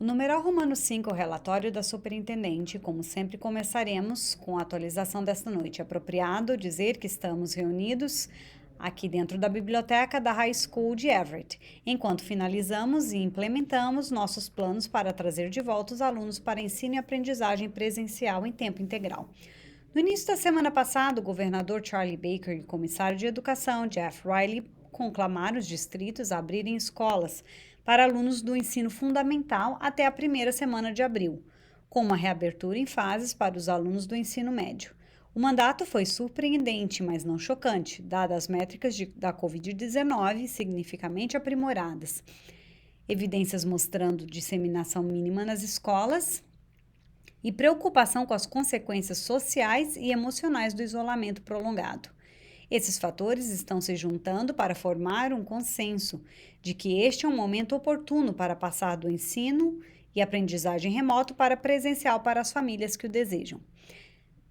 O numeral Romano 5 é o relatório da superintendente. Como sempre, começaremos com a atualização desta noite. É apropriado dizer que estamos reunidos aqui dentro da biblioteca da High School de Everett, enquanto finalizamos e implementamos nossos planos para trazer de volta os alunos para ensino e aprendizagem presencial em tempo integral. No início da semana passada, o governador Charlie Baker e o comissário de educação Jeff Riley conclamaram os distritos a abrirem escolas para alunos do ensino fundamental até a primeira semana de abril, com uma reabertura em fases para os alunos do ensino médio. O mandato foi surpreendente, mas não chocante, dadas as métricas da Covid-19 significativamente aprimoradas. Evidências mostrando disseminação mínima nas escolas e preocupação com as consequências sociais e emocionais do isolamento prolongado. Esses fatores estão se juntando para formar um consenso de que este é um momento oportuno para passar do ensino e aprendizagem remoto para presencial para as famílias que o desejam.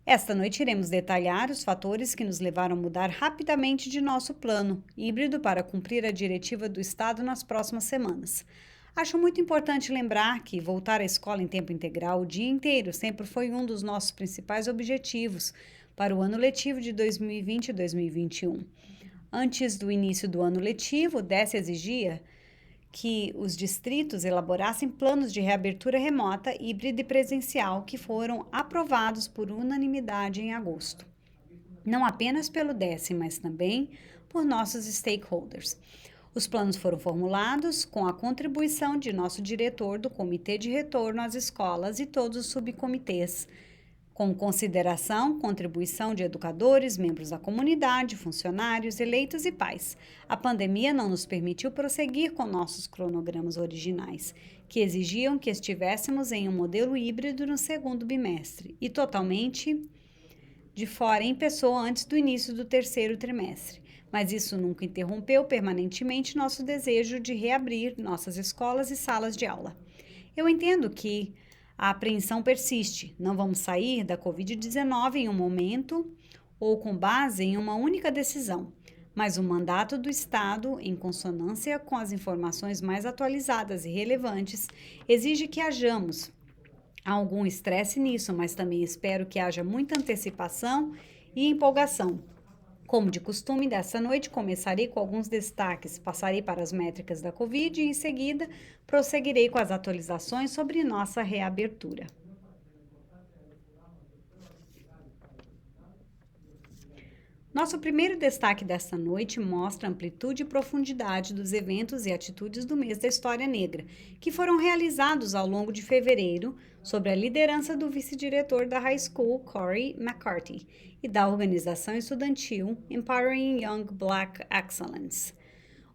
Esta noite iremos detalhar os fatores que nos levaram a mudar rapidamente de nosso plano híbrido para cumprir a diretiva do Estado nas próximas semanas. Acho muito importante lembrar que voltar à escola em tempo integral o dia inteiro sempre foi um dos nossos principais objetivos para o ano letivo de 2020 e 2021. Antes do início do ano letivo, o DES exigia que os distritos elaborassem planos de reabertura remota, híbrida e presencial que foram aprovados por unanimidade em agosto. Não apenas pelo DES, mas também por nossos stakeholders. Os planos foram formulados com a contribuição de nosso diretor do Comitê de Retorno às Escolas e todos os subcomitês, com contribuição de educadores, membros da comunidade, funcionários, eleitos e pais. A pandemia não nos permitiu prosseguir com nossos cronogramas originais, que exigiam que estivéssemos em um modelo híbrido no segundo bimestre e totalmente de fora em pessoa antes do início do terceiro trimestre. Mas isso nunca interrompeu permanentemente nosso desejo de reabrir nossas escolas e salas de aula. Eu entendo que a apreensão persiste. Não vamos sair da Covid-19 em um momento ou com base em uma única decisão, mas o mandato do Estado, em consonância com as informações mais atualizadas e relevantes, exige que hajamos. Há algum estresse nisso, mas também espero que haja muita antecipação e empolgação. Como de costume, dessa noite começarei com alguns destaques, passarei para as métricas da Covid e, em seguida, prosseguirei com as atualizações sobre nossa reabertura. Nosso primeiro destaque desta noite mostra a amplitude e profundidade dos eventos e atitudes do mês da História Negra, que foram realizados ao longo de fevereiro, sob a liderança do vice-diretor da High School, Corey McCarthy, e da organização estudantil Empowering Young Black Excellence.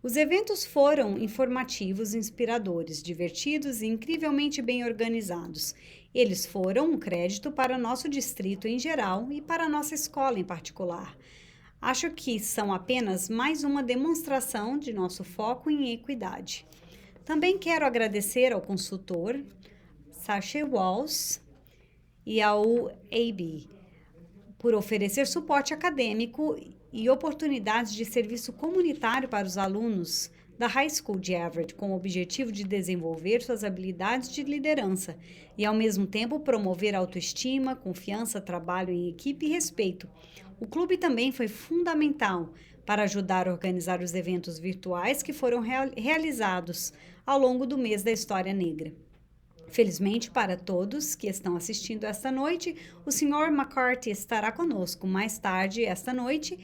Os eventos foram informativos, inspiradores, divertidos e incrivelmente bem organizados. Eles foram um crédito para nosso distrito em geral e para nossa escola em particular. Acho que são apenas mais uma demonstração de nosso foco em equidade. Também quero agradecer ao consultor Sasha Walls e ao AB por oferecer suporte acadêmico e oportunidades de serviço comunitário para os alunos da High School de Everett, com o objetivo de desenvolver suas habilidades de liderança e, ao mesmo tempo, promover autoestima, confiança, trabalho em equipe e respeito. O clube também foi fundamental para ajudar a organizar os eventos virtuais que foram realizados ao longo do mês da História Negra. Felizmente para todos que estão assistindo esta noite, o Sr. McCarthy estará conosco mais tarde esta noite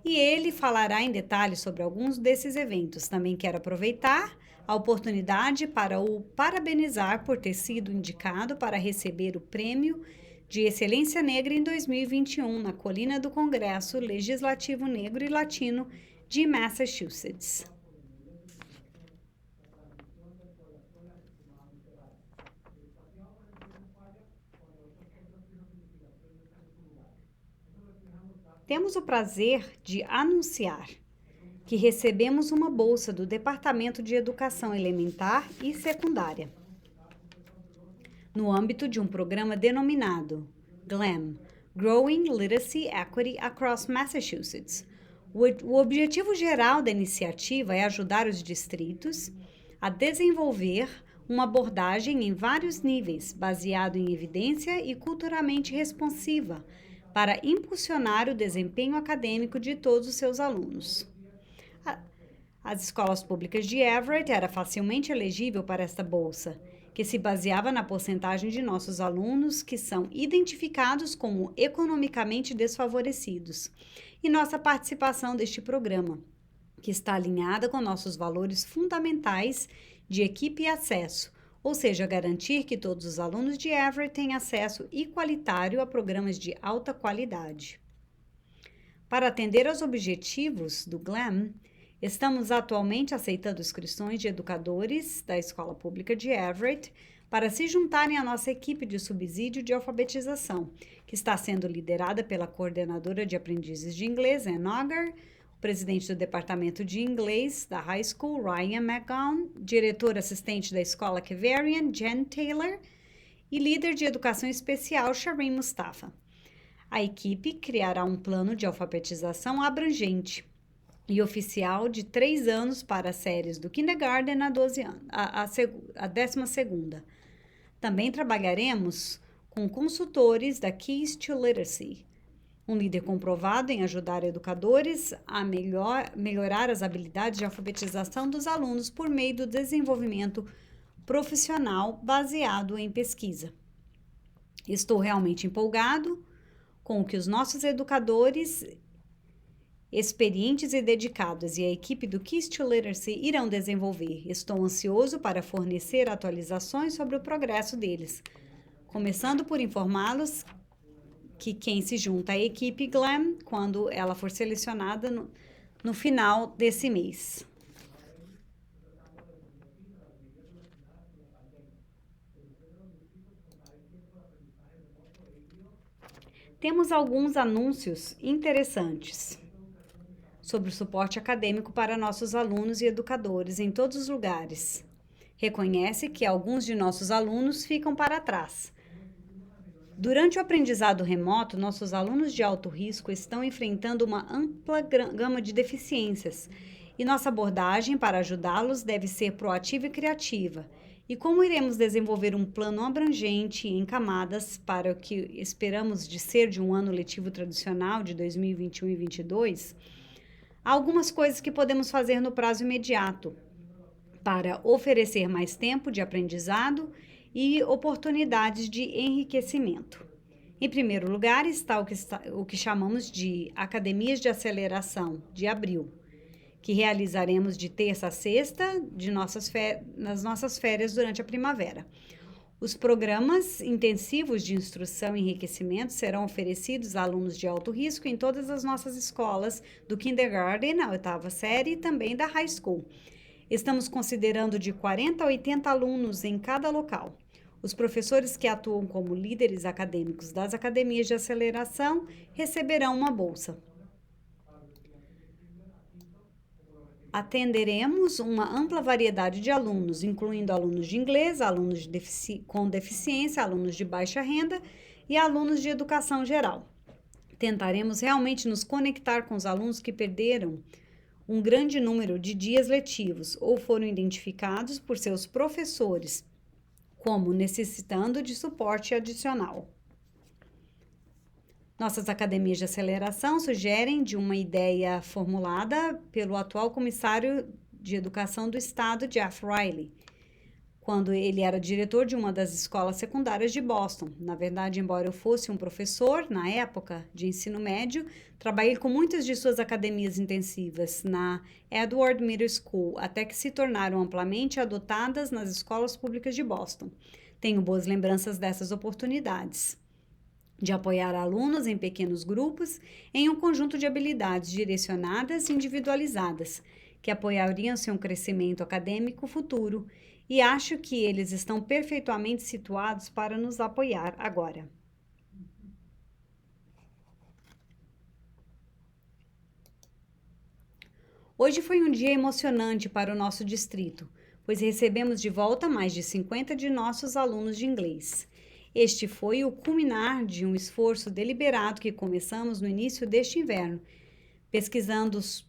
e ele falará em detalhes sobre alguns desses eventos. Também quero aproveitar a oportunidade para o parabenizar por ter sido indicado para receber o Prêmio de Excelência Negra em 2021 na colina do Congresso Legislativo Negro e Latino de Massachusetts. Temos o prazer de anunciar que recebemos uma bolsa do Departamento de Educação Elementar e Secundária, no âmbito de um programa denominado GLAM, Growing Literacy Equity Across Massachusetts. O objetivo geral da iniciativa é ajudar os distritos a desenvolver uma abordagem em vários níveis, baseado em evidência e culturalmente responsiva, para impulsionar o desempenho acadêmico de todos os seus alunos. As escolas públicas de Everett era facilmente elegível para esta bolsa, que se baseava na porcentagem de nossos alunos que são identificados como economicamente desfavorecidos, e nossa participação deste programa, que está alinhada com nossos valores fundamentais de equipe e acesso, ou seja, garantir que todos os alunos de Everett têm acesso igualitário a programas de alta qualidade. Para atender aos objetivos do GLAM, estamos atualmente aceitando inscrições de educadores da Escola Pública de Everett para se juntarem à nossa equipe de subsídio de alfabetização, que está sendo liderada pela coordenadora de aprendizes de inglês, Ann Auger, o presidente do departamento de inglês da High School, Ryan McGowan, diretor assistente da escola Kevarian, Jen Taylor, e líder de educação especial, Shireen Mustafa. A equipe criará um plano de alfabetização abrangente e oficial de 3 anos para as séries do kindergarten a 12 anos, a 12ª. Também trabalharemos com consultores da Keys to Literacy, um líder comprovado em ajudar educadores a melhorar as habilidades de alfabetização dos alunos por meio do desenvolvimento profissional baseado em pesquisa. Estou realmente empolgado com o que os nossos educadores experientes e dedicados e a equipe do Keys to Literacy irão desenvolver. Estou ansioso para fornecer atualizações sobre o progresso deles, começando por informá-los que quem se junta à equipe GLAM, quando ela for selecionada no final desse mês. Temos alguns anúncios interessantes sobre o suporte acadêmico para nossos alunos e educadores em todos os lugares. Reconhece que alguns de nossos alunos ficam para trás. Durante o aprendizado remoto, nossos alunos de alto risco estão enfrentando uma ampla gama de deficiências e nossa abordagem para ajudá-los deve ser proativa e criativa. E como iremos desenvolver um plano abrangente em camadas para o que esperamos de ser de um ano letivo tradicional de 2021 e 2022, há algumas coisas que podemos fazer no prazo imediato para oferecer mais tempo de aprendizado e oportunidades de enriquecimento. Em primeiro lugar está o que chamamos de Academias de Aceleração, de abril, que realizaremos de terça a sexta nas nossas férias durante a primavera. Os programas intensivos de instrução e enriquecimento serão oferecidos a alunos de alto risco em todas as nossas escolas, do kindergarten à 8ª série e também da high school. Estamos considerando de 40 a 80 alunos em cada local. Os professores que atuam como líderes acadêmicos das academias de aceleração receberão uma bolsa. Atenderemos uma ampla variedade de alunos, incluindo alunos de inglês, alunos com deficiência, alunos de baixa renda e alunos de educação geral. Tentaremos realmente nos conectar com os alunos que perderam um grande número de dias letivos ou foram identificados por seus professores como necessitando de suporte adicional. Nossas academias de aceleração sugerem de uma ideia formulada pelo atual comissário de educação do estado, Jeff Riley, quando ele era diretor de uma das escolas secundárias de Boston. Na verdade, embora eu fosse um professor, na época de ensino médio, trabalhei com muitas de suas academias intensivas na Edward Middle School, até que se tornaram amplamente adotadas nas escolas públicas de Boston. Tenho boas lembranças dessas oportunidades de apoiar alunos em pequenos grupos em um conjunto de habilidades direcionadas e individualizadas, que apoiariam seu crescimento acadêmico futuro, e acho que eles estão perfeitamente situados para nos apoiar agora. Hoje foi um dia emocionante para o nosso distrito, pois recebemos de volta mais de 50 de nossos alunos de inglês. Este foi o culminar de um esforço deliberado que começamos no início deste inverno, pesquisando os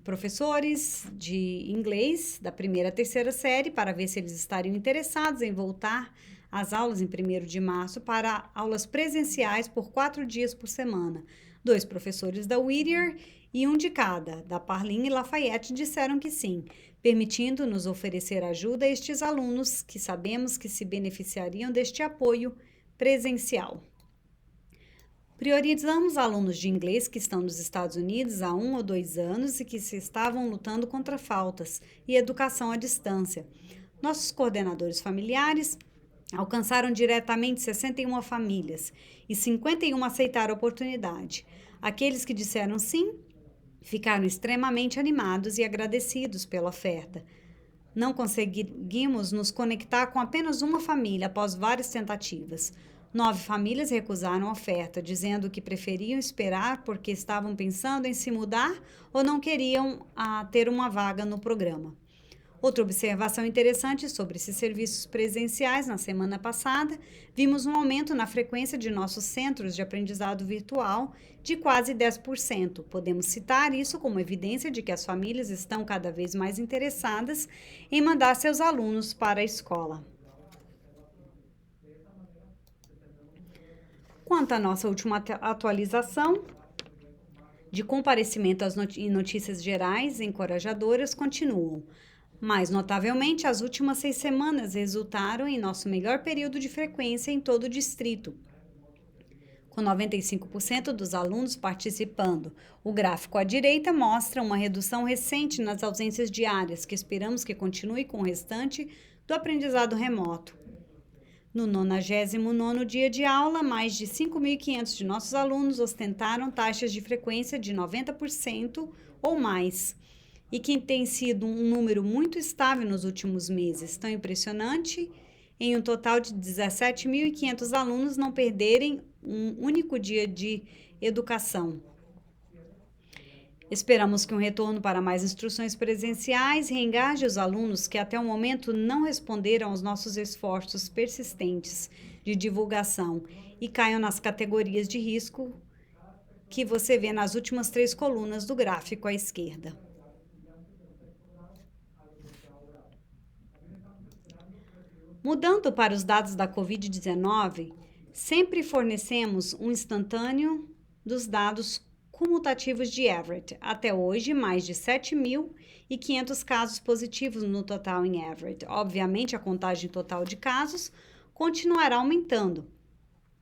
professores de inglês da primeira à terceira série para ver se eles estariam interessados em voltar às aulas em 1º de março para aulas presenciais por 4 dias por semana. 2 professores da Whittier e um de cada, da Parlin e Lafayette, disseram que sim, permitindo-nos oferecer ajuda a estes alunos que sabemos que se beneficiariam deste apoio presencial. Priorizamos alunos de inglês que estão nos Estados Unidos há 1 ou 2 anos e que se estavam lutando contra faltas e educação à distância. Nossos coordenadores familiares alcançaram diretamente 61 famílias e 51 aceitaram a oportunidade. Aqueles que disseram sim ficaram extremamente animados e agradecidos pela oferta. Não conseguimos nos conectar com apenas uma família após várias tentativas. 9 famílias recusaram a oferta, dizendo que preferiam esperar porque estavam pensando em se mudar ou não queriam ter uma vaga no programa. Outra observação interessante sobre esses serviços presenciais, na semana passada, vimos um aumento na frequência de nossos centros de aprendizado virtual de quase 10%. Podemos citar isso como evidência de que as famílias estão cada vez mais interessadas em mandar seus alunos para a escola. Quanto à nossa última atualização de comparecimento às notícias gerais encorajadoras continuam. Mais notavelmente, as últimas 6 semanas resultaram em nosso melhor período de frequência em todo o distrito, com 95% dos alunos participando. O gráfico à direita mostra uma redução recente nas ausências diárias, que esperamos que continue com o restante do aprendizado remoto. No 99º dia de aula, mais de 5.500 de nossos alunos ostentaram taxas de frequência de 90% ou mais, e que tem sido um número muito estável nos últimos meses. Tão impressionante, em um total de 17.500 alunos não perderem um único dia de educação. Esperamos que um retorno para mais instruções presenciais reengaje os alunos que até o momento não responderam aos nossos esforços persistentes de divulgação e caiam nas categorias de risco que você vê nas últimas 3 colunas do gráfico à esquerda. Mudando para os dados da Covid-19, sempre fornecemos um instantâneo dos dados cumulativos de Everett. Até hoje, mais de 7.500 casos positivos no total em Everett. Obviamente, a contagem total de casos continuará aumentando.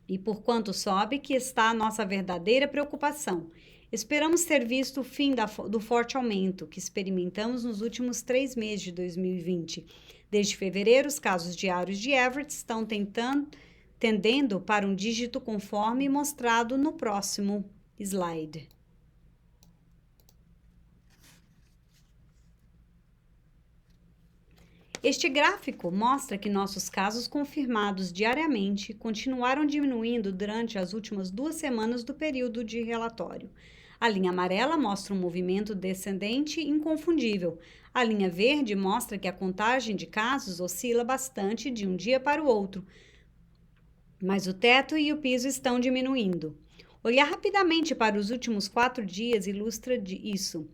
E por quanto sobe, que está a nossa verdadeira preocupação. Esperamos ter visto o fim do forte aumento que experimentamos nos últimos 3 meses de 2020. Desde fevereiro, os casos diários de Everett estão tendendo para um dígito conforme mostrado no próximo slide. Este gráfico mostra que nossos casos confirmados diariamente continuaram diminuindo durante as últimas 2 semanas do período de relatório. A linha amarela mostra um movimento descendente inconfundível. A linha verde mostra que a contagem de casos oscila bastante de um dia para o outro, mas o teto e o piso estão diminuindo. Olhar rapidamente para os últimos 4 dias ilustra isso.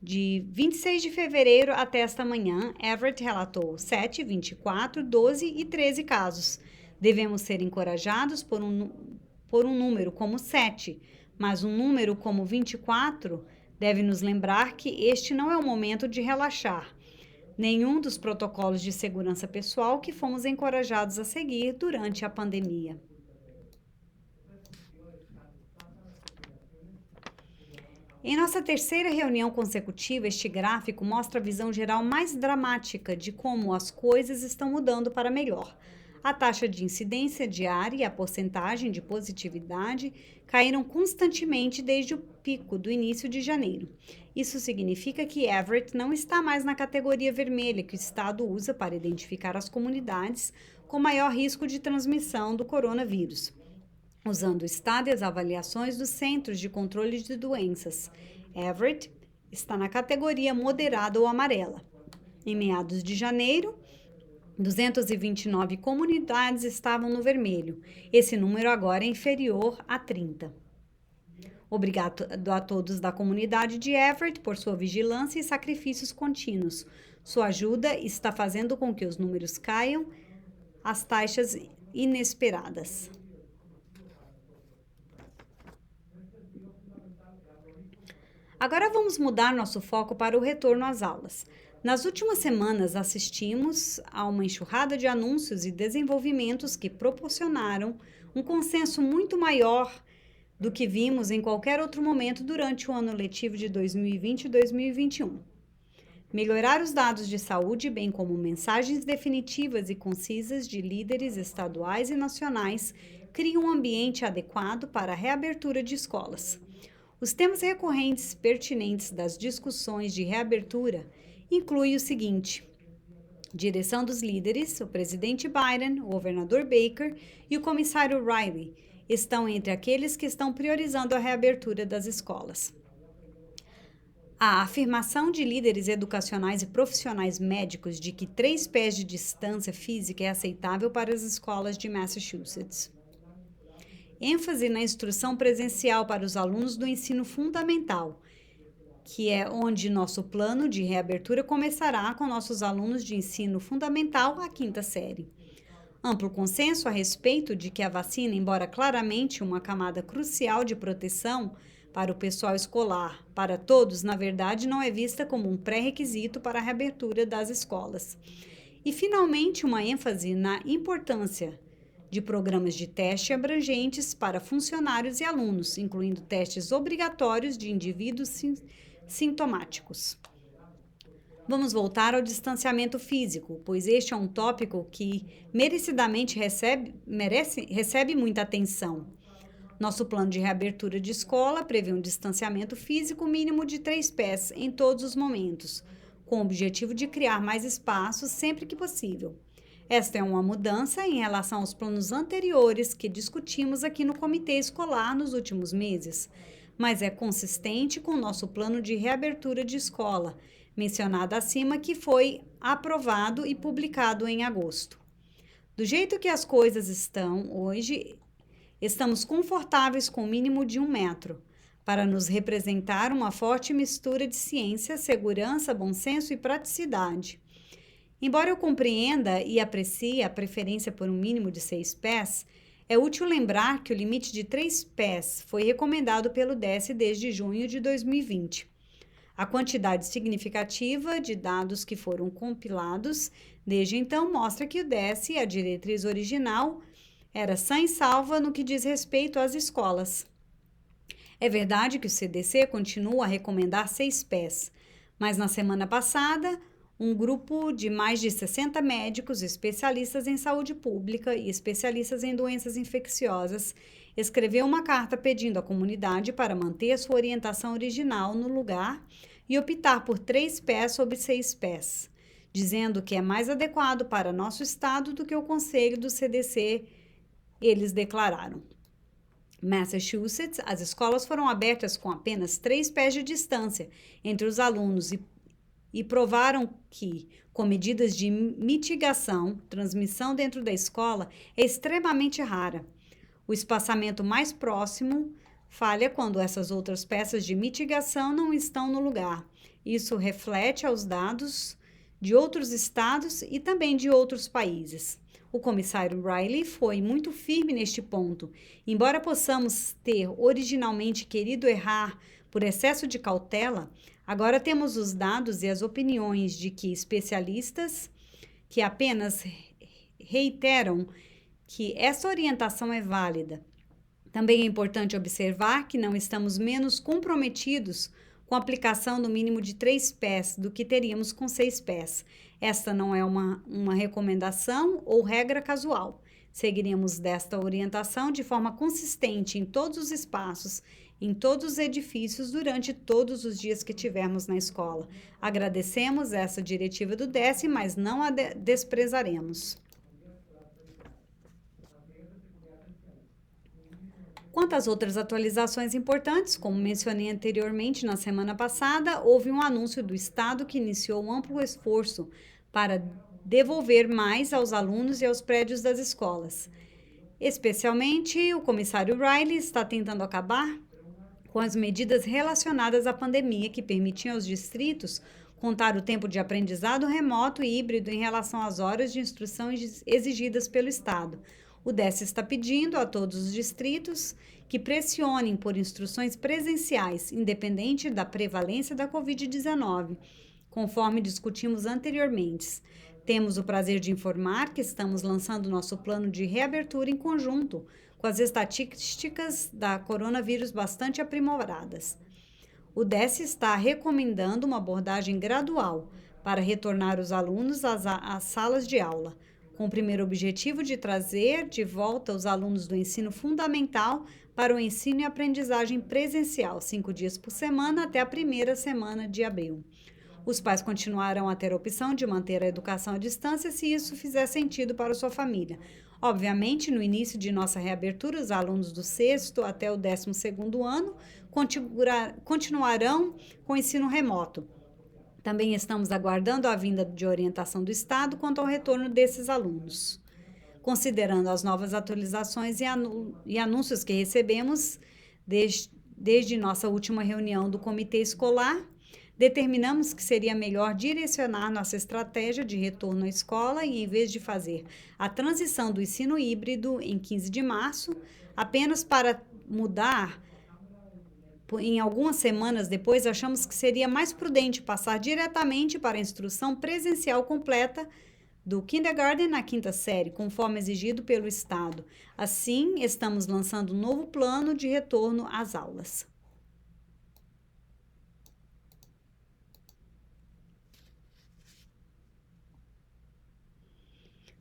De 26 de fevereiro até esta manhã, Everett relatou 7, 24, 12 e 13 casos. Devemos ser encorajados por um número como 7, mas um número como 24 deve nos lembrar que este não é o momento de relaxar. Nenhum dos protocolos de segurança pessoal que fomos encorajados a seguir durante a pandemia. Em nossa terceira reunião consecutiva, este gráfico mostra a visão geral mais dramática de como as coisas estão mudando para melhor. A taxa de incidência diária e a porcentagem de positividade caíram constantemente desde o pico do início de janeiro. Isso significa que Everett não está mais na categoria vermelha que o Estado usa para identificar as comunidades com maior risco de transmissão do coronavírus, usando o estado e as avaliações dos Centros de Controle de Doenças. Everett está na categoria moderada ou amarela. Em meados de janeiro, 229 comunidades estavam no vermelho. Esse número agora é inferior a 30. Obrigado a todos da comunidade de Everett por sua vigilância e sacrifícios contínuos. Sua ajuda está fazendo com que os números caiam às taxas inesperadas. Agora vamos mudar nosso foco para o retorno às aulas. Nas últimas semanas, assistimos a uma enxurrada de anúncios e desenvolvimentos que proporcionaram um consenso muito maior do que vimos em qualquer outro momento durante o ano letivo de 2020 e 2021. Melhorar os dados de saúde, bem como mensagens definitivas e concisas de líderes estaduais e nacionais, criam um ambiente adequado para a reabertura de escolas. Os temas recorrentes pertinentes das discussões de reabertura incluem o seguinte: direção dos líderes, o presidente Biden, o governador Baker e o comissário Riley estão entre aqueles que estão priorizando a reabertura das escolas. A afirmação de líderes educacionais e profissionais médicos de que 3 pés de distância física é aceitável para as escolas de Massachusetts. ênfase na instrução presencial para os alunos do ensino fundamental, que é onde nosso plano de reabertura começará com nossos alunos de ensino fundamental à 5ª série. Amplo consenso a respeito de que a vacina, embora claramente uma camada crucial de proteção para o pessoal escolar, para todos, na verdade, não é vista como um pré-requisito para a reabertura das escolas. E, finalmente, uma ênfase na importância de programas de teste abrangentes para funcionários e alunos, incluindo testes obrigatórios de indivíduos sintomáticos. Vamos voltar ao distanciamento físico, pois este é um tópico que merecidamente recebe muita atenção. Nosso plano de reabertura de escola prevê um distanciamento físico mínimo de 3 pés em todos os momentos, com o objetivo de criar mais espaços sempre que possível. Esta é uma mudança em relação aos planos anteriores que discutimos aqui no comitê escolar nos últimos meses, mas é consistente com o nosso plano de reabertura de escola, mencionado acima, que foi aprovado e publicado em agosto. Do jeito que as coisas estão hoje, estamos confortáveis com o mínimo de 1 metro, para nos representar uma forte mistura de ciência, segurança, bom senso e praticidade. Embora eu compreenda e aprecie a preferência por um mínimo de 6 pés, é útil lembrar que o limite de 3 pés foi recomendado pelo DESE desde junho de 2020. A quantidade significativa de dados que foram compilados desde então mostra que o DESE, a diretriz original, era sã e salva no que diz respeito às escolas. É verdade que o CDC continua a recomendar 6 pés, mas na semana passada, um grupo de mais de 60 médicos, especialistas em saúde pública e especialistas em doenças infecciosas, escreveu uma carta pedindo à comunidade para manter a sua orientação original no lugar e optar por 3 pés sobre 6 pés, dizendo que é mais adequado para nosso estado do que o conselho do CDC, eles declararam. Massachusetts, as escolas foram abertas com apenas 3 pés de distância entre os alunos e provaram que, com medidas de mitigação, transmissão dentro da escola é extremamente rara. O espaçamento mais próximo falha quando essas outras peças de mitigação não estão no lugar. Isso reflete aos dados de outros estados e também de outros países. O comissário Riley foi muito firme neste ponto. Embora possamos ter originalmente querido errar por excesso de cautela, agora temos os dados e as opiniões de que especialistas que apenas reiteram que essa orientação é válida. Também é importante observar que não estamos menos comprometidos com a aplicação do mínimo de 3 pés do que teríamos com 6 pés. Esta não é uma recomendação ou regra casual. Seguiremos desta orientação de forma consistente em todos os espaços, em todos os edifícios, durante todos os dias que tivermos na escola. Agradecemos essa diretiva do DESE, mas não a desprezaremos. Quanto às outras atualizações importantes, como mencionei anteriormente na semana passada, houve um anúncio do Estado que iniciou um amplo esforço para devolver mais aos alunos e aos prédios das escolas. Especialmente, o comissário Riley está tentando acabar com as medidas relacionadas à pandemia que permitiam aos distritos contar o tempo de aprendizado remoto e híbrido em relação às horas de instrução exigidas pelo Estado. O DES está pedindo a todos os distritos que pressionem por instruções presenciais, independente da prevalência da Covid-19, conforme discutimos anteriormente. Temos o prazer de informar que estamos lançando nosso plano de reabertura em conjunto, com as estatísticas da coronavírus bastante aprimoradas. O DES está recomendando uma abordagem gradual para retornar os alunos às salas de aula, com o primeiro objetivo de trazer de volta os alunos do ensino fundamental para o ensino e aprendizagem presencial, 5 dias por semana até a primeira semana de abril. Os pais continuarão a ter a opção de manter a educação à distância se isso fizer sentido para a sua família. Obviamente, no início de nossa reabertura, os alunos do 6º até o 12º ano continuarão com o ensino remoto. Também estamos aguardando a vinda de orientação do Estado quanto ao retorno desses alunos. Considerando as novas atualizações e anúncios que recebemos desde nossa última reunião do comitê escolar, determinamos que seria melhor direcionar nossa estratégia de retorno à escola e, em vez de fazer a transição do ensino híbrido em 15 de março, apenas para mudar em algumas semanas depois, achamos que seria mais prudente passar diretamente para a instrução presencial completa do kindergarten na 5ª série, conforme exigido pelo Estado. Assim, estamos lançando um novo plano de retorno às aulas.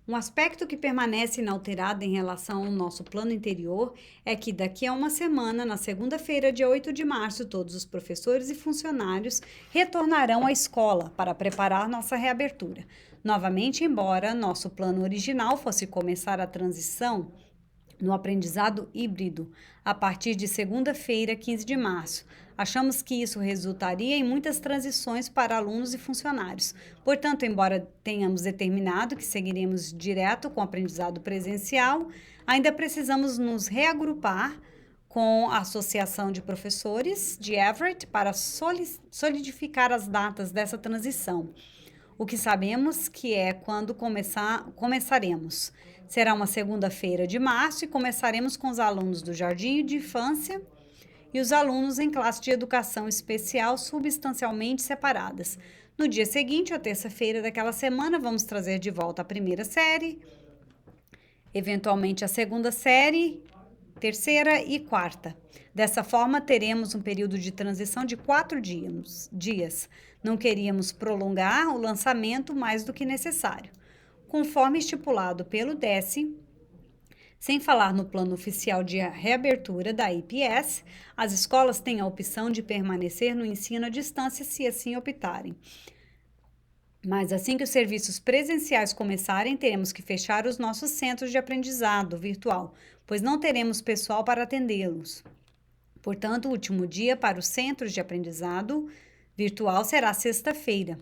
Um aspecto que permanece inalterado em relação ao nosso plano anterior é que daqui a uma semana, na segunda-feira, dia 8 de março, todos os professores e funcionários retornarão à escola para preparar nossa reabertura. Novamente, embora nosso plano original fosse começar a transição no aprendizado híbrido a partir de segunda-feira, 15 de março, achamos que isso resultaria em muitas transições para alunos e funcionários. Portanto, embora tenhamos determinado que seguiremos direto com o aprendizado presencial, ainda precisamos nos reagrupar com a Associação de Professores de Everett para solidificar as datas dessa transição. O que sabemos que é quando começaremos. Será uma segunda-feira de março e começaremos com os alunos do jardim de infância e os alunos em classe de educação especial substancialmente separadas. No dia seguinte, a terça-feira daquela semana, vamos trazer de volta a primeira série, eventualmente a segunda série, terceira e quarta. Dessa forma, teremos um período de transição de 4 dias. Não queríamos prolongar o lançamento mais do que necessário. Conforme estipulado pelo DES, sem falar no plano oficial de reabertura da IPS, as escolas têm a opção de permanecer no ensino à distância se assim optarem. Mas assim que os serviços presenciais começarem, teremos que fechar os nossos centros de aprendizado virtual, pois não teremos pessoal para atendê-los. Portanto, o último dia para os centros de aprendizado virtual será sexta-feira,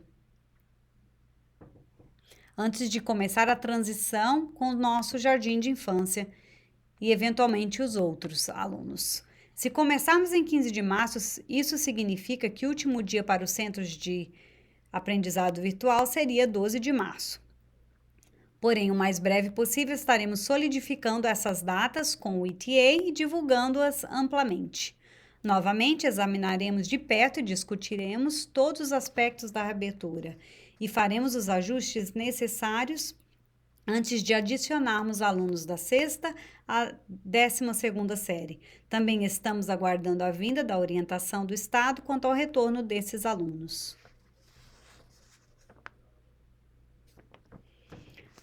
antes de começar a transição com o nosso jardim de infância e, eventualmente, os outros alunos. Se começarmos em 15 de março, isso significa que o último dia para os centros de aprendizado virtual seria 12 de março. Porém, o mais breve possível, estaremos solidificando essas datas com o ETA e divulgando-as amplamente. Novamente, examinaremos de perto e discutiremos todos os aspectos da reabertura e faremos os ajustes necessários antes de adicionarmos alunos da 6ª à 12ª série. Também estamos aguardando a vinda da orientação do Estado quanto ao retorno desses alunos.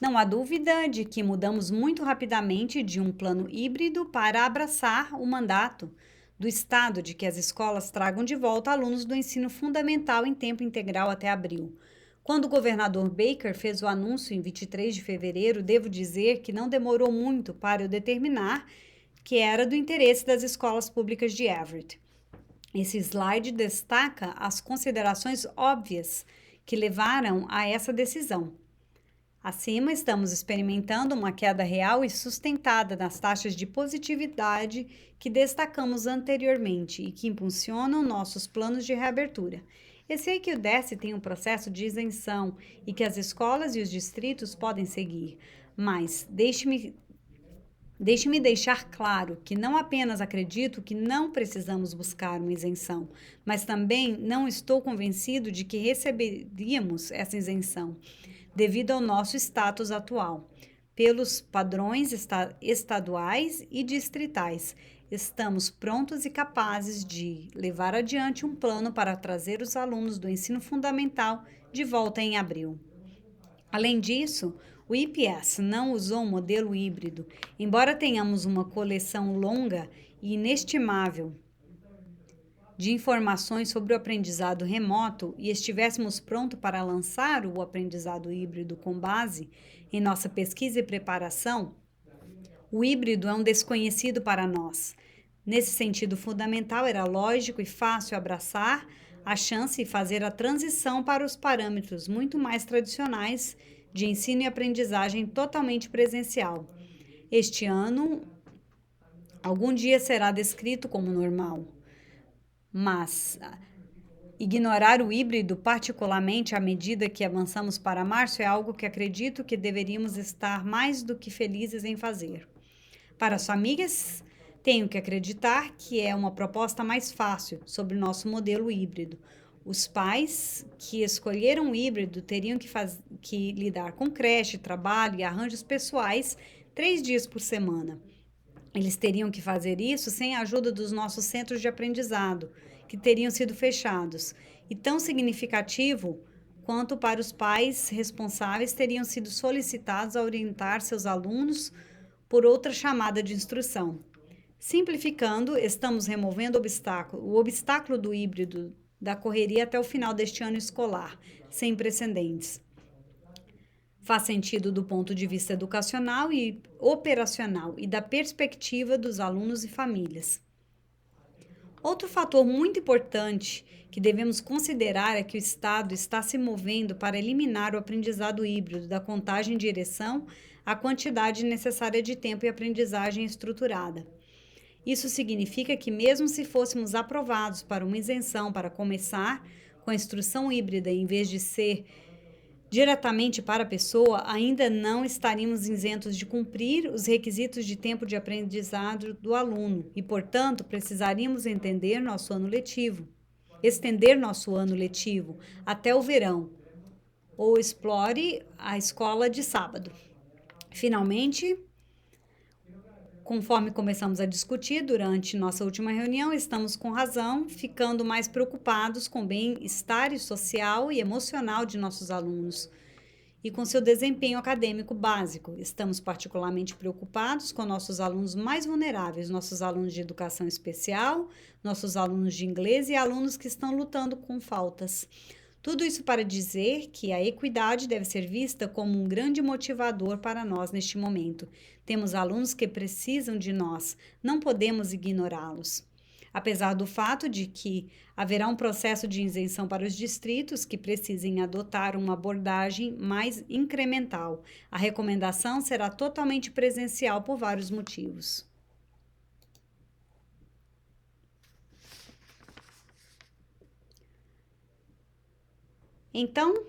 Não há dúvida de que mudamos muito rapidamente de um plano híbrido para abraçar o mandato do Estado de que as escolas tragam de volta alunos do ensino fundamental em tempo integral até abril. Quando o governador Baker fez o anúncio em 23 de fevereiro, devo dizer que não demorou muito para eu determinar que era do interesse das escolas públicas de Everett. Esse slide destaca as considerações óbvias que levaram a essa decisão. Acima, estamos experimentando uma queda real e sustentada nas taxas de positividade que destacamos anteriormente e que impulsionam nossos planos de reabertura. Eu sei que o DES tem um processo de isenção e que as escolas e os distritos podem seguir, mas deixe-me deixar claro que não apenas acredito que não precisamos buscar uma isenção, mas também não estou convencido de que receberíamos essa isenção, devido ao nosso status atual. Pelos padrões estaduais e distritais, estamos prontos e capazes de levar adiante um plano para trazer os alunos do ensino fundamental de volta em abril. Além disso, o IPS não usou um modelo híbrido, embora tenhamos uma coleção longa e inestimável de informações sobre o aprendizado remoto e estivéssemos prontos para lançar o aprendizado híbrido com base em nossa pesquisa e preparação, o híbrido é um desconhecido para nós. Nesse sentido fundamental, era lógico e fácil abraçar a chance e fazer a transição para os parâmetros muito mais tradicionais de ensino e aprendizagem totalmente presencial. Este ano, algum dia será descrito como normal, mas ignorar o híbrido, particularmente à medida que avançamos para março, é algo que acredito que deveríamos estar mais do que felizes em fazer. Para as famílias, tenho que acreditar que é uma proposta mais fácil sobre o nosso modelo híbrido. Os pais que escolheram o híbrido teriam que lidar com creche, trabalho e arranjos pessoais 3 dias por semana. Eles teriam que fazer isso sem a ajuda dos nossos centros de aprendizado, que teriam sido fechados, e tão significativo quanto para os pais responsáveis teriam sido solicitados a orientar seus alunos por outra chamada de instrução. Simplificando, estamos removendo o obstáculo do híbrido da correria até o final deste ano escolar, sem precedentes. Faz sentido do ponto de vista educacional e operacional e da perspectiva dos alunos e famílias. Outro fator muito importante que devemos considerar é que o Estado está se movendo para eliminar o aprendizado híbrido da contagem em direção à quantidade necessária de tempo e aprendizagem estruturada. Isso significa que, mesmo se fôssemos aprovados para uma isenção para começar com a instrução híbrida em vez de ser diretamente para a pessoa, ainda não estaríamos isentos de cumprir os requisitos de tempo de aprendizado do aluno e, portanto, precisaríamos estender nosso ano letivo até o verão, ou explore a escola de sábado. Finalmente, conforme começamos a discutir durante nossa última reunião, estamos com razão, ficando mais preocupados com o bem-estar social e emocional de nossos alunos e com seu desempenho acadêmico básico. Estamos particularmente preocupados com nossos alunos mais vulneráveis, nossos alunos de educação especial, nossos alunos de inglês e alunos que estão lutando com faltas. Tudo isso para dizer que a equidade deve ser vista como um grande motivador para nós neste momento. Temos alunos que precisam de nós, não podemos ignorá-los. Apesar do fato de que haverá um processo de isenção para os distritos que precisem adotar uma abordagem mais incremental, a recomendação será totalmente presencial por vários motivos. Então,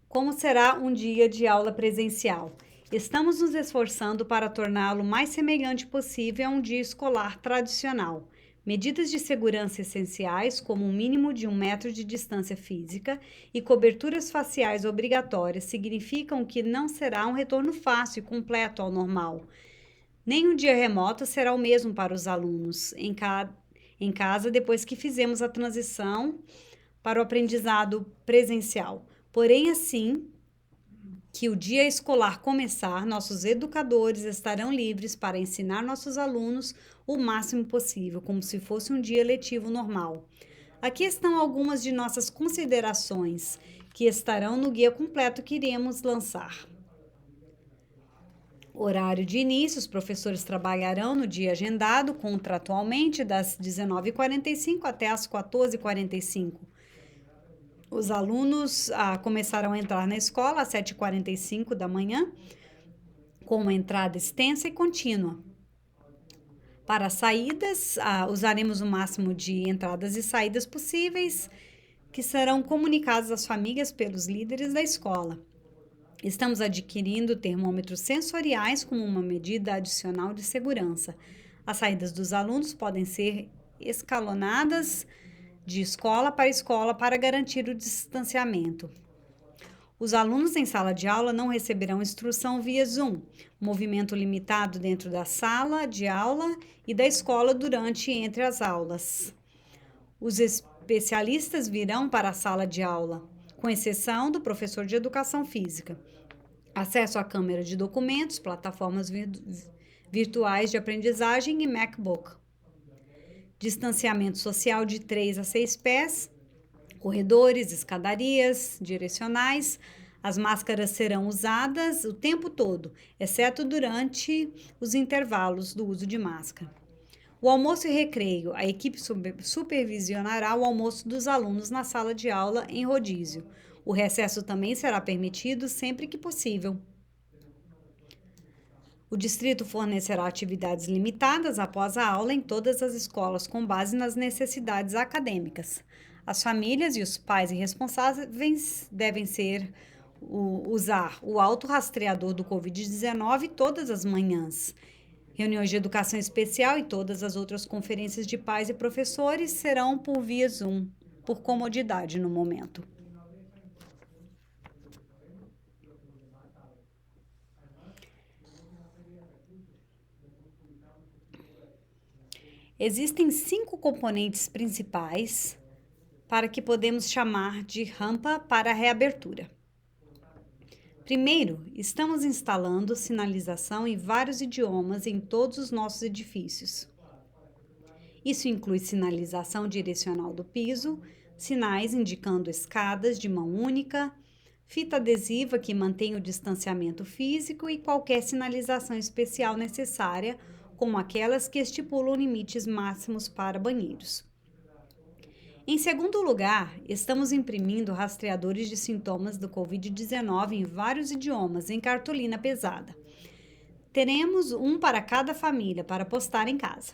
como será um dia de aula presencial? Estamos nos esforçando para torná-lo mais semelhante possível a um dia escolar tradicional. Medidas de segurança essenciais, como um mínimo de 1 metro de distância física e coberturas faciais obrigatórias, significam que não será um retorno fácil e completo ao normal. Nem um dia remoto será o mesmo para os alunos em casa depois que fizemos a transição para o aprendizado presencial. Porém, assim que o dia escolar começar, nossos educadores estarão livres para ensinar nossos alunos o máximo possível, como se fosse um dia letivo normal. Aqui estão algumas de nossas considerações que estarão no guia completo que iremos lançar. Horário de início: os professores trabalharão no dia agendado, contratualmente, das 19h45 até as 14h45. Os alunos começaram a entrar na escola às 7h45 da manhã, com uma entrada extensa e contínua. Para as saídas, usaremos o máximo de entradas e saídas possíveis, que serão comunicadas às famílias pelos líderes da escola. Estamos adquirindo termômetros sensoriais como uma medida adicional de segurança. As saídas dos alunos podem ser escalonadas de escola para garantir o distanciamento. Os alunos em sala de aula não receberão instrução via Zoom, movimento limitado dentro da sala de aula e da escola durante e entre as aulas. Os especialistas virão para a sala de aula, com exceção do professor de educação física. Acesso à câmera de documentos, plataformas virtuais de aprendizagem e MacBook. Distanciamento social de 3 a 6 pés, corredores, escadarias, direcionais. As máscaras serão usadas o tempo todo, exceto durante os intervalos do uso de máscara. O almoço e recreio. A equipe supervisionará o almoço dos alunos na sala de aula em rodízio. O recesso também será permitido sempre que possível. O distrito fornecerá atividades limitadas após a aula em todas as escolas, com base nas necessidades acadêmicas. As famílias e os pais responsáveis devem usar o autorrastreador do Covid-19 todas as manhãs. Reuniões de educação especial e todas as outras conferências de pais e professores serão por via Zoom, por comodidade no momento. Existem 5 componentes principais para que podemos chamar de rampa para a reabertura. Primeiro, estamos instalando sinalização em vários idiomas em todos os nossos edifícios. Isso inclui sinalização direcional do piso, sinais indicando escadas de mão única, fita adesiva que mantém o distanciamento físico e qualquer sinalização especial necessária, como aquelas que estipulam limites máximos para banheiros. Em segundo lugar, estamos imprimindo rastreadores de sintomas do Covid-19 em vários idiomas em cartolina pesada. Teremos um para cada família para postar em casa.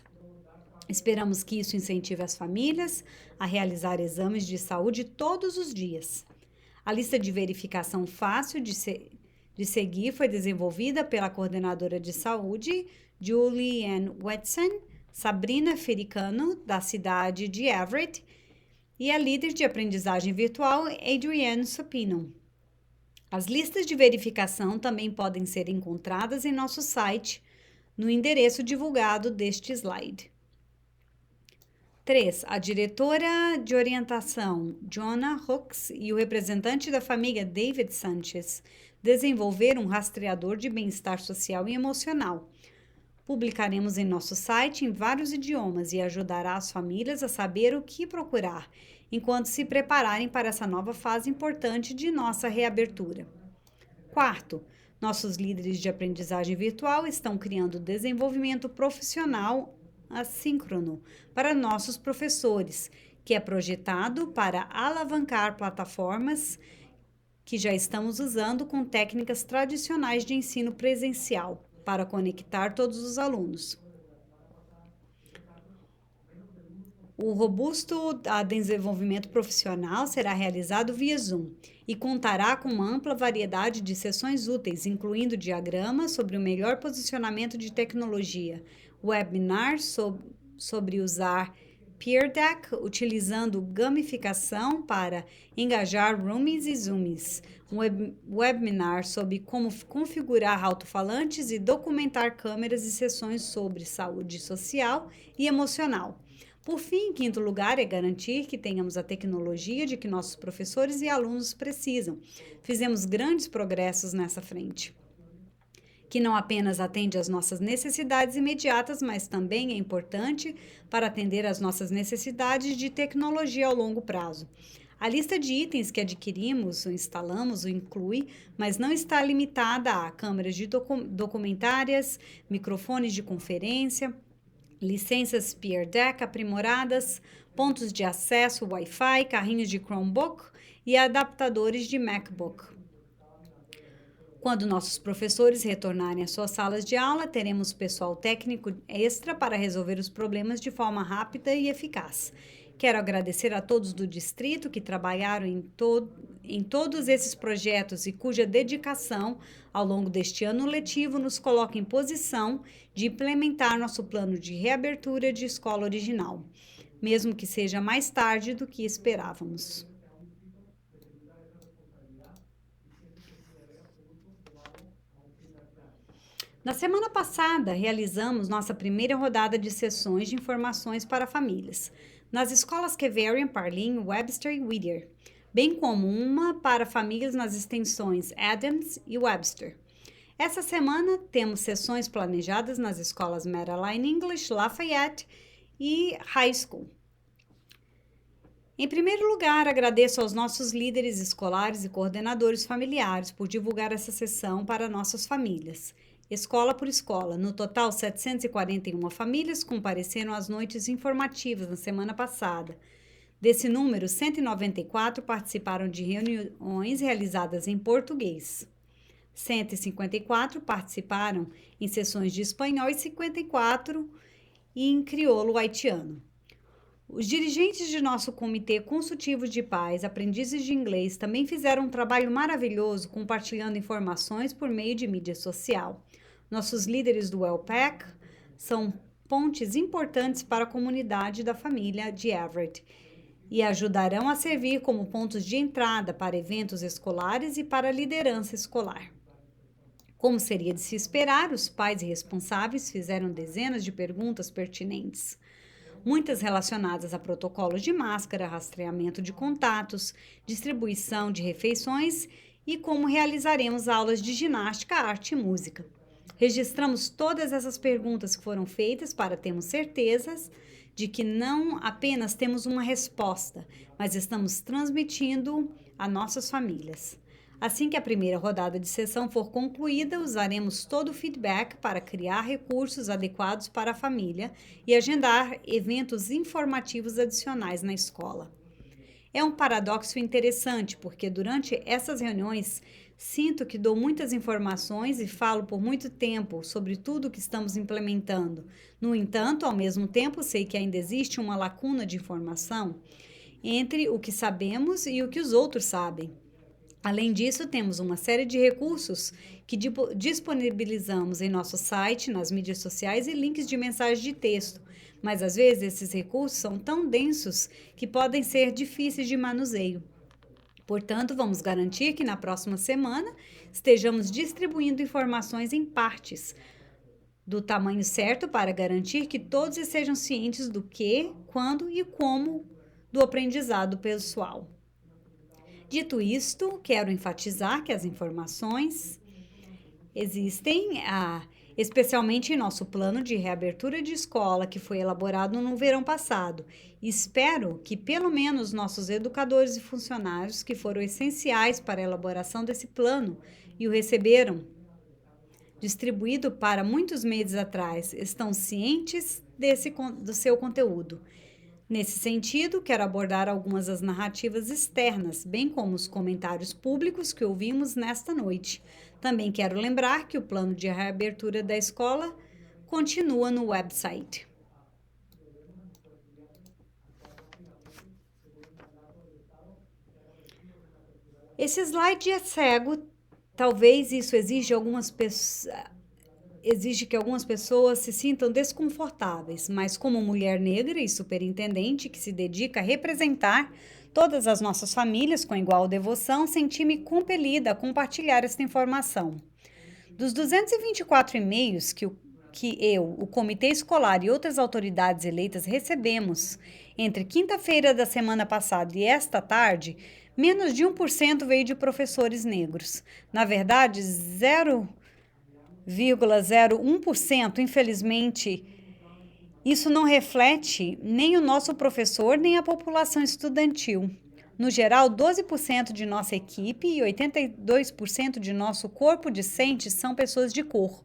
Esperamos que isso incentive as famílias a realizar exames de saúde todos os dias. A lista de verificação fácil de seguir foi desenvolvida pela coordenadora de saúde, Julianne Watson, Sabrina Fericano, da cidade de Everett, e a líder de aprendizagem virtual, Adrienne Supino. As listas de verificação também podem ser encontradas em nosso site, no endereço divulgado deste slide. 3. A diretora de orientação, Jonah Hooks, e o representante da família, David Sanchez, desenvolveram um rastreador de bem-estar social e emocional. Publicaremos em nosso site em vários idiomas e ajudará as famílias a saber o que procurar, enquanto se prepararem para essa nova fase importante de nossa reabertura. 4. Nossos líderes de aprendizagem virtual estão criando desenvolvimento profissional assíncrono para nossos professores, que é projetado para alavancar plataformas que já estamos usando com técnicas tradicionais de ensino presencial, para conectar todos os alunos. O robusto desenvolvimento profissional será realizado via Zoom e contará com uma ampla variedade de sessões úteis, incluindo diagramas sobre o melhor posicionamento de tecnologia, webinars sobre usar Peer Deck, utilizando gamificação para engajar roomies e zoomies, um webinar sobre como configurar alto-falantes e documentar câmeras e sessões sobre saúde social e emocional. Por fim, em quinto lugar, é garantir que tenhamos a tecnologia de que nossos professores e alunos precisam. Fizemos grandes progressos nessa frente, que não apenas atende às nossas necessidades imediatas, mas também é importante para atender às nossas necessidades de tecnologia ao longo prazo. A lista de itens que adquirimos ou instalamos o inclui, mas não está limitada a câmeras de documentárias, microfones de conferência, licenças Peer Deck aprimoradas, pontos de acesso Wi-Fi, carrinhos de Chromebook e adaptadores de MacBook. Quando nossos professores retornarem às suas salas de aula, teremos pessoal técnico extra para resolver os problemas de forma rápida e eficaz. Quero agradecer a todos do distrito que trabalharam em todos esses projetos e cuja dedicação ao longo deste ano letivo nos coloca em posição de implementar nosso plano de reabertura de escola original, mesmo que seja mais tarde do que esperávamos. Na semana passada, realizamos nossa primeira rodada de sessões de informações para famílias, nas escolas Keverian, Parlin, Webster e Whittier, bem como uma para famílias nas extensões Adams e Webster. Essa semana, temos sessões planejadas nas escolas Madeline English, Lafayette e High School. Em primeiro lugar, agradeço aos nossos líderes escolares e coordenadores familiares por divulgar essa sessão para nossas famílias. Escola por escola. No total, 741 famílias compareceram às noites informativas na semana passada. Desse número, 194 participaram de reuniões realizadas em português. 154 participaram em sessões de espanhol e 54 em crioulo haitiano. Os dirigentes de nosso comitê consultivo de pais, aprendizes de inglês, também fizeram um trabalho maravilhoso compartilhando informações por meio de mídia social. Nossos líderes do WellPack são pontes importantes para a comunidade da família de Everett e ajudarão a servir como pontos de entrada para eventos escolares e para a liderança escolar. Como seria de se esperar, os pais responsáveis fizeram dezenas de perguntas pertinentes, muitas relacionadas a protocolos de máscara, rastreamento de contatos, distribuição de refeições e como realizaremos aulas de ginástica, arte e música. Registramos todas essas perguntas que foram feitas para termos certezas de que não apenas temos uma resposta, mas estamos transmitindo a nossas famílias. Assim que a primeira rodada de sessão for concluída, usaremos todo o feedback para criar recursos adequados para a família e agendar eventos informativos adicionais na escola. É um paradoxo interessante, porque durante essas reuniões sinto que dou muitas informações e falo por muito tempo sobre tudo o que estamos implementando. No entanto, ao mesmo tempo, sei que ainda existe uma lacuna de informação entre o que sabemos e o que os outros sabem. Além disso, temos uma série de recursos que disponibilizamos em nosso site, nas mídias sociais e links de mensagem de texto, mas às vezes esses recursos são tão densos que podem ser difíceis de manuseio. Portanto, vamos garantir que na próxima semana estejamos distribuindo informações em partes do tamanho certo para garantir que todos estejam cientes do que, quando e como do aprendizado pessoal. Dito isto, quero enfatizar que as informações existem, especialmente em nosso plano de reabertura de escola, que foi elaborado no verão passado. Espero que pelo menos nossos educadores e funcionários, que foram essenciais para a elaboração desse plano e o receberam distribuído para muitos meses atrás, estão cientes do seu conteúdo. Nesse sentido, quero abordar algumas das narrativas externas, bem como os comentários públicos que ouvimos nesta noite. Também quero lembrar que o plano de reabertura da escola continua no website. Esse slide é cego, talvez isso exija que algumas pessoas se sintam desconfortáveis, mas como mulher negra e superintendente que se dedica a representar todas as nossas famílias com igual devoção, senti-me compelida a compartilhar esta informação. Dos 224 e-mails que o comitê escolar e outras autoridades eleitas recebemos entre quinta-feira da semana passada e esta tarde, menos de 1% veio de professores negros. Na verdade, 0,01%, infelizmente, isso não reflete nem o nosso professor, nem a população estudantil. No geral, 12% de nossa equipe e 82% de nosso corpo discente são pessoas de cor.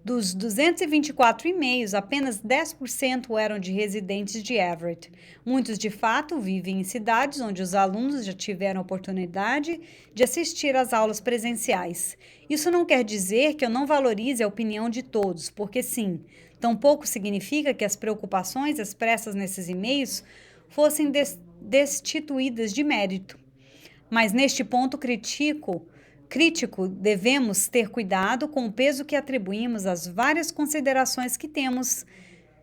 Dos 224 e-mails, apenas 10% eram de residentes de Everett. Muitos, de fato, vivem em cidades onde os alunos já tiveram oportunidade de assistir às aulas presenciais. Isso não quer dizer que eu não valorize a opinião de todos, porque sim, tampouco significa que as preocupações expressas nesses e-mails fossem destituídas de mérito. Mas neste ponto crítico, devemos ter cuidado com o peso que atribuímos às várias considerações que temos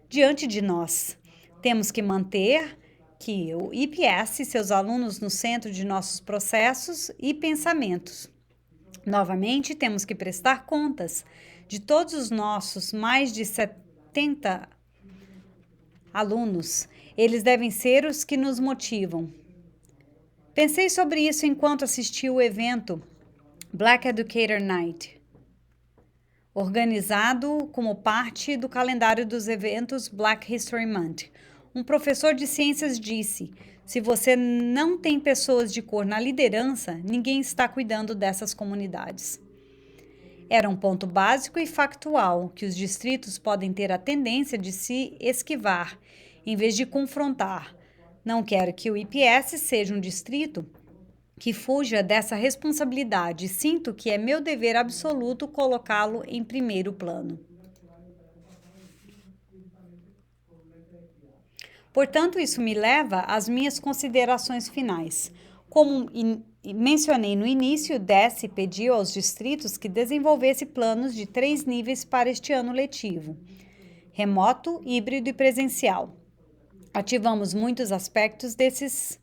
diante de nós. Temos que manter que o IPS e seus alunos no centro de nossos processos e pensamentos. Novamente, temos que prestar contas de todos os nossos mais de 70 alunos. Eles devem ser os que nos motivam. Pensei sobre isso enquanto assisti o evento Black Educator Night, organizado como parte do calendário dos eventos Black History Month. Um professor de ciências disse: se você não tem pessoas de cor na liderança, ninguém está cuidando dessas comunidades. Era um ponto básico e factual que os distritos podem ter a tendência de se esquivar, em vez de confrontar. Não quero que o IPS seja um distrito que fuja dessa responsabilidade. Sinto que é meu dever absoluto colocá-lo em primeiro plano. Portanto, isso me leva às minhas considerações finais. Como mencionei no início, o DESE pediu aos distritos que desenvolvesse planos de 3 níveis para este ano letivo: remoto, híbrido e presencial. Ativamos muitos aspectos desses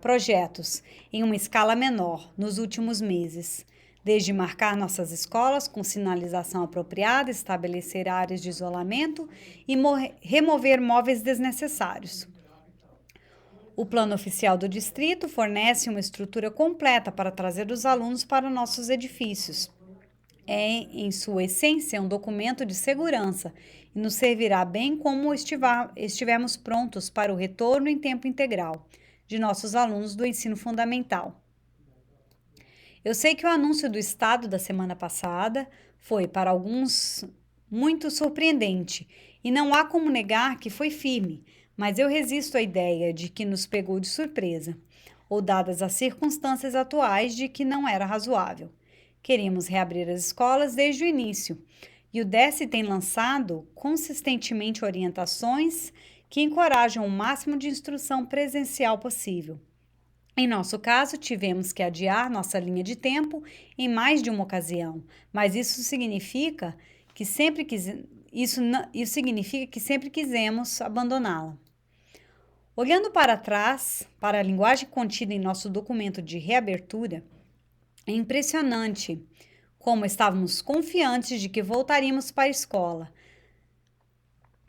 projetos em uma escala menor nos últimos meses, desde marcar nossas escolas com sinalização apropriada, estabelecer áreas de isolamento e remover móveis desnecessários. O plano oficial do distrito fornece uma estrutura completa para trazer os alunos para nossos edifícios. É, em sua essência, um documento de segurança e nos servirá bem como estivermos prontos para o retorno em tempo integral de nossos alunos do ensino fundamental. Eu sei que o anúncio do Estado da semana passada foi, para alguns, muito surpreendente, e não há como negar que foi firme, mas eu resisto à ideia de que nos pegou de surpresa, ou dadas as circunstâncias atuais de que não era razoável. Queríamos reabrir as escolas desde o início, e o DESE tem lançado consistentemente orientações que encorajam o máximo de instrução presencial possível. Em nosso caso, tivemos que adiar nossa linha de tempo em mais de uma ocasião, mas isso significa que sempre quisemos abandoná-la. Olhando para trás, para a linguagem contida em nosso documento de reabertura, é impressionante como estávamos confiantes de que voltaríamos para a escola.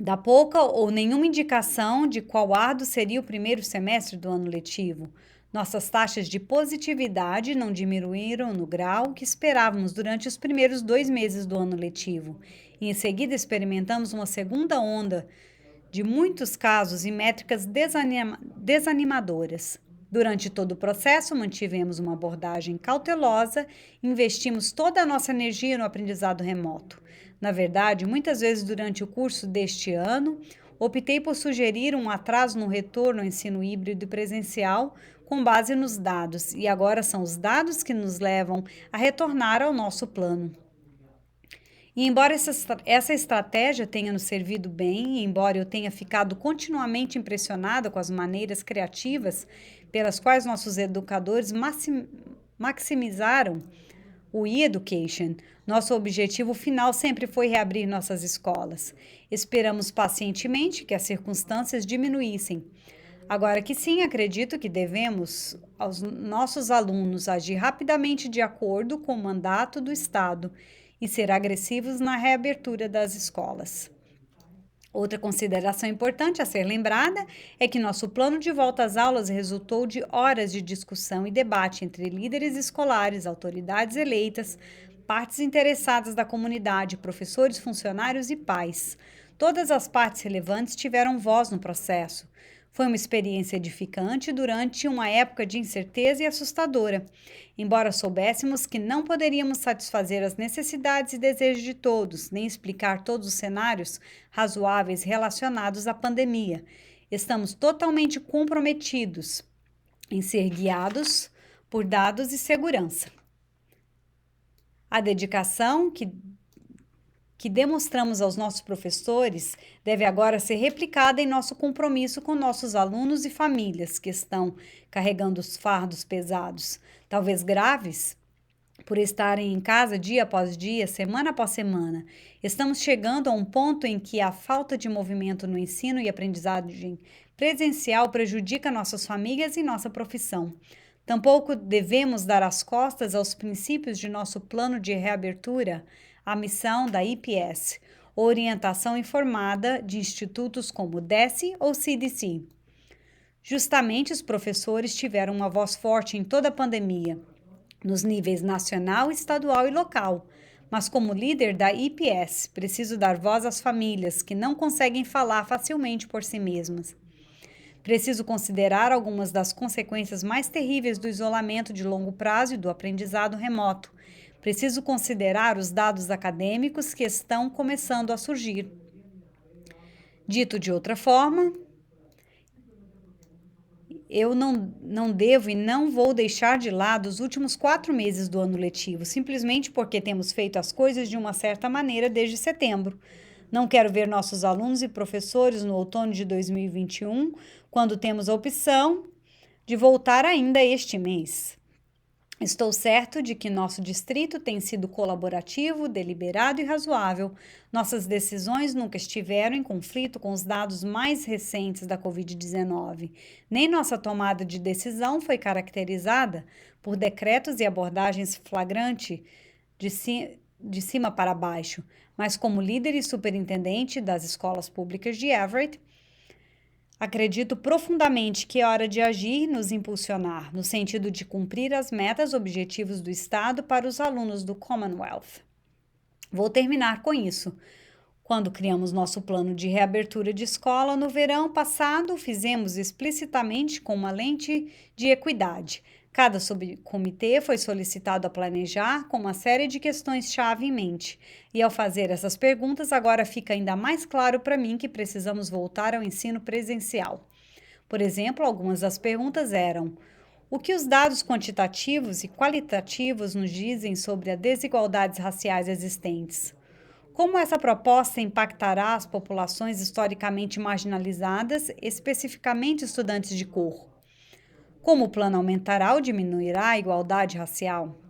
Dá pouca ou nenhuma indicação de qual árduo seria o primeiro semestre do ano letivo. Nossas taxas de positividade não diminuíram no grau que esperávamos durante os primeiros 2 meses do ano letivo. E em seguida experimentamos uma segunda onda de muitos casos e métricas desanimadoras. Durante todo o processo, mantivemos uma abordagem cautelosa e investimos toda a nossa energia no aprendizado remoto. Na verdade, muitas vezes durante o curso deste ano, optei por sugerir um atraso no retorno ao ensino híbrido e presencial com base nos dados, e agora são os dados que nos levam a retornar ao nosso plano. E embora essa estratégia tenha nos servido bem, e embora eu tenha ficado continuamente impressionada com as maneiras criativas pelas quais nossos educadores maximizaram o e-education, nosso objetivo final sempre foi reabrir nossas escolas. Esperamos pacientemente que as circunstâncias diminuíssem. Agora que sim, acredito que devemos aos nossos alunos agir rapidamente de acordo com o mandato do Estado e ser agressivos na reabertura das escolas. Outra consideração importante a ser lembrada é que nosso plano de volta às aulas resultou de horas de discussão e debate entre líderes escolares, autoridades eleitas, partes interessadas da comunidade, professores, funcionários e pais. Todas as partes relevantes tiveram voz no processo. Foi uma experiência edificante durante uma época de incerteza e assustadora. Embora soubéssemos que não poderíamos satisfazer as necessidades e desejos de todos, nem explicar todos os cenários razoáveis relacionados à pandemia, estamos totalmente comprometidos em ser guiados por dados e segurança. A dedicação que demonstramos aos nossos professores deve agora ser replicada em nosso compromisso com nossos alunos e famílias que estão carregando os fardos pesados, talvez graves, por estarem em casa dia após dia, semana após semana. Estamos chegando a um ponto em que a falta de movimento no ensino e aprendizagem presencial prejudica nossas famílias e nossa profissão. Tampouco devemos dar as costas aos princípios de nosso plano de reabertura, a missão da IPS, orientação informada de institutos como o DESE ou CDC. Justamente os professores tiveram uma voz forte em toda a pandemia, nos níveis nacional, estadual e local. Mas como líder da IPS, preciso dar voz às famílias que não conseguem falar facilmente por si mesmas. Preciso considerar algumas das consequências mais terríveis do isolamento de longo prazo e do aprendizado remoto. Preciso considerar os dados acadêmicos que estão começando a surgir. Dito de outra forma, eu não devo e não vou deixar de lado os últimos 4 meses do ano letivo, simplesmente porque temos feito as coisas de uma certa maneira desde setembro. Não quero ver nossos alunos e professores no outono de 2021, quando temos a opção de voltar ainda este mês. Estou certo de que nosso distrito tem sido colaborativo, deliberado e razoável. Nossas decisões nunca estiveram em conflito com os dados mais recentes da Covid-19. Nem nossa tomada de decisão foi caracterizada por decretos e abordagens flagrantes de cima para baixo, mas como líder e superintendente das escolas públicas de Everett, acredito profundamente que é hora de agir e nos impulsionar, no sentido de cumprir as metas objetivos do Estado para os alunos do Commonwealth. Vou terminar com isso. Quando criamos nosso plano de reabertura de escola no verão passado, o fizemos explicitamente com uma lente de equidade. Cada subcomitê foi solicitado a planejar com uma série de questões-chave em mente. E ao fazer essas perguntas, agora fica ainda mais claro para mim que precisamos voltar ao ensino presencial. Por exemplo, algumas das perguntas eram: o que os dados quantitativos e qualitativos nos dizem sobre as desigualdades raciais existentes? Como essa proposta impactará as populações historicamente marginalizadas, especificamente estudantes de cor? Como o plano aumentará ou diminuirá a igualdade racial?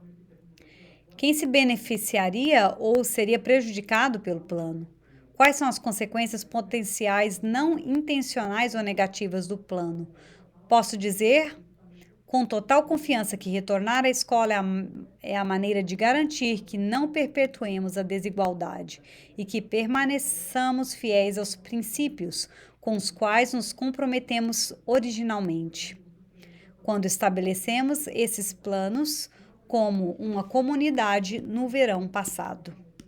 Quem se beneficiaria ou seria prejudicado pelo plano? Quais são as consequências potenciais não intencionais ou negativas do plano? Posso dizer com total confiança que retornar à escola é a maneira de garantir que não perpetuemos a desigualdade e que permaneçamos fiéis aos princípios com os quais nos comprometemos originalmente, quando estabelecemos esses planos como uma comunidade no verão passado.